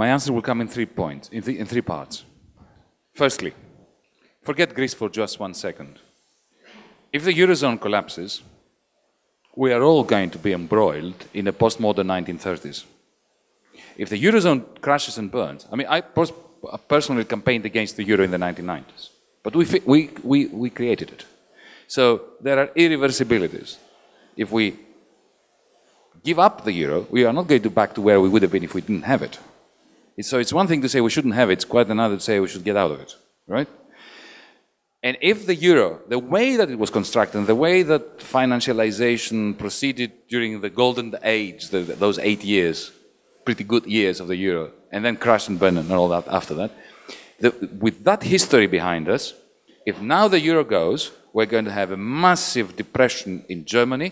My answer will come in 3 points, in three parts. Firstly, forget Greece for just 1 second. If the Eurozone collapses, we are all going to be embroiled in the postmodern 1930s. If the Eurozone crashes and burns, I mean, I personally campaigned against the Euro in the 1990s, but we created it. So there are irreversibilities. If we give up the Euro, we are not going to back to where we would have been if we didn't have it. So it's one thing to say we shouldn't have it, it's quite another to say we should get out of it, right? And if the Euro, the way that it was constructed, and the way that financialization proceeded during the golden age, those 8 years, pretty good years of the Euro, and then crashed and burned and all that after that, with that history behind us, if now the Euro goes, we're going to have a massive depression in Germany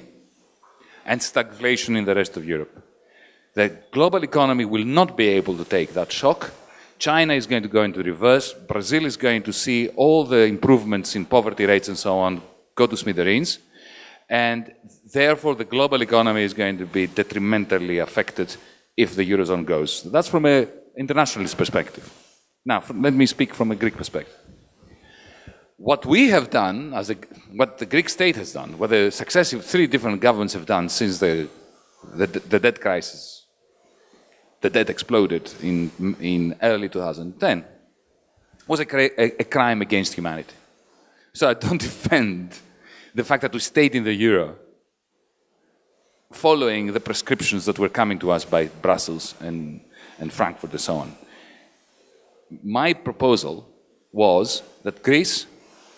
and stagflation in the rest of Europe. The global economy will not be able to take that shock. China is going to go into reverse. Brazil is going to see all the improvements in poverty rates and so on go to smithereens. And therefore, the global economy is going to be detrimentally affected if the Eurozone goes. That's from an internationalist perspective. Now, let me speak from a Greek perspective. What we have done, what the Greek state has done, what the successive 3 different governments have done since the debt crisis, the debt exploded in early 2010, was a crime against humanity. So I don't defend the fact that we stayed in the Euro following the prescriptions that were coming to us by Brussels and Frankfurt and so on. My proposal was that Greece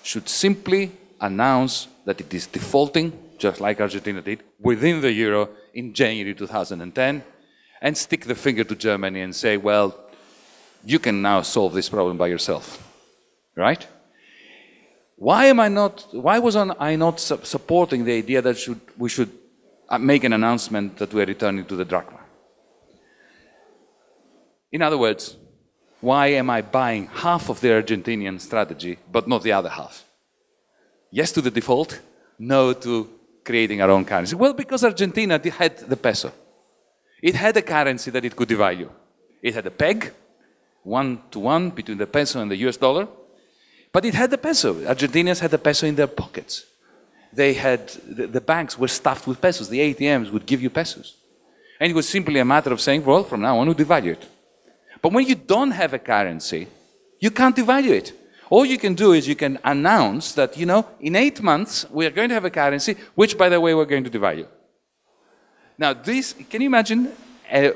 should simply announce that it is defaulting, just like Argentina did, within the Euro in January 2010, and stick the finger to Germany and say, well, you can now solve this problem by yourself, right? Why was I not supporting the idea that we should make an announcement that we're returning to the drachma? In other words, why am I buying half of the Argentinian strategy, but not the other half? Yes to the default, no to creating our own currency. Well, because Argentina had the peso. It had a currency that it could devalue. It had a peg, 1-to-1 between the peso and the US dollar, but it had the peso. Argentinians had the peso in their pockets. They had, the banks were stuffed with pesos. The ATMs would give you pesos. And it was simply a matter of saying, well, from now on, we devalue it. But when you don't have a currency, you can't devalue it. All you can do is you can announce that, you know, in 8 months, we are going to have a currency, which, by the way, we're going to devalue. Now, this, can you imagine a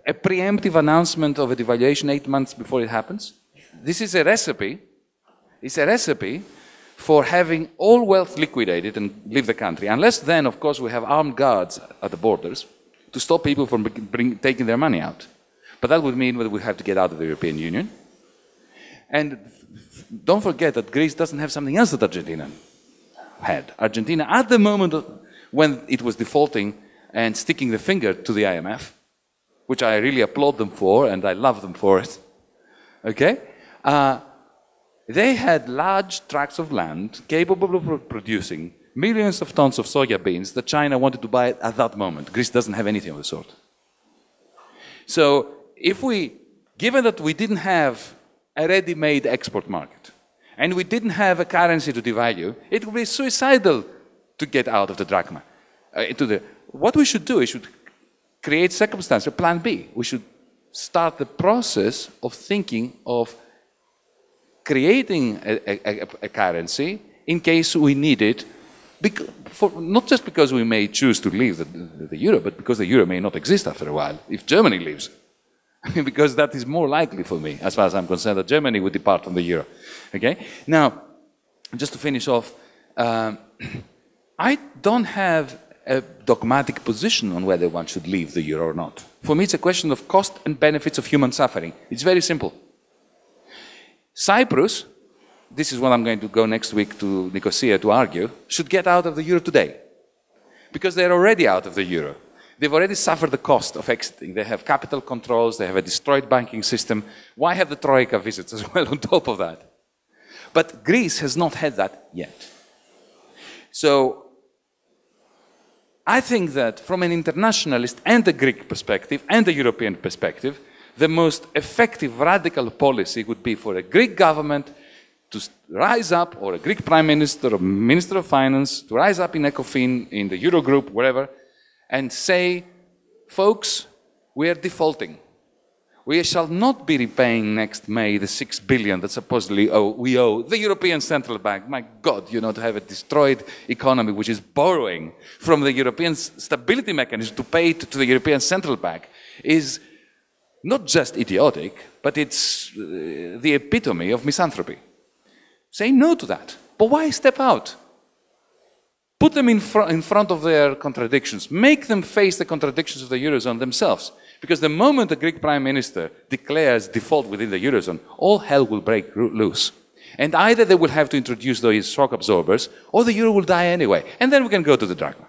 preemptive announcement of a devaluation 8 months before it happens? This is a recipe. It's a recipe for having all wealth liquidated and leave the country. Unless then, of course, we have armed guards at the borders to stop people from taking their money out. But that would mean that we have to get out of the European Union. And don't forget that Greece doesn't have something else that Argentina had. Argentina, at the moment when it was defaulting and sticking the finger to the IMF, which I really applaud them for, and I love them for it, okay? They had large tracts of land capable of producing millions of tons of soya beans that China wanted to buy at that moment. Greece doesn't have anything of the sort. So if given that we didn't have a ready-made export market, and we didn't have a currency to devalue, it would be suicidal to get out of the drachma. What we should do is create circumstances, a plan B. We should start the process of thinking of creating a currency in case we need it, not just because we may choose to leave the euro, but because the euro may not exist after a while, if Germany leaves. Because that is more likely for me, as far as I'm concerned, that Germany would depart from the euro. Okay? Now, just to finish off, I don't have a dogmatic position on whether one should leave the euro or not. For me, it's a question of cost and benefits of human suffering. It's very simple. Cyprus, this is what I'm going to go next week to Nicosia to argue, should get out of the euro today. Because they're already out of the euro. They've already suffered the cost of exiting. They have capital controls, they have a destroyed banking system. Why have the Troika visits as well on top of that? But Greece has not had that yet. So I think that from an internationalist and a Greek perspective and a European perspective, the most effective radical policy would be for a Greek government to rise up, or a Greek prime minister or minister of finance, to rise up in ECOFIN, in the Eurogroup, wherever, and say, folks, we are defaulting. We shall not be repaying next May the 6 billion that supposedly we owe the European Central Bank. My God, you know, to have a destroyed economy which is borrowing from the European stability mechanism to pay to the European Central Bank is not just idiotic, but it's the epitome of misanthropy. Say no to that. But why step out? Put them in front of their contradictions. Make them face the contradictions of the Eurozone themselves. Because the moment the Greek Prime Minister declares default within the Eurozone, all hell will break loose. And either they will have to introduce those shock absorbers, or the Euro will die anyway. And then we can go to the drachma.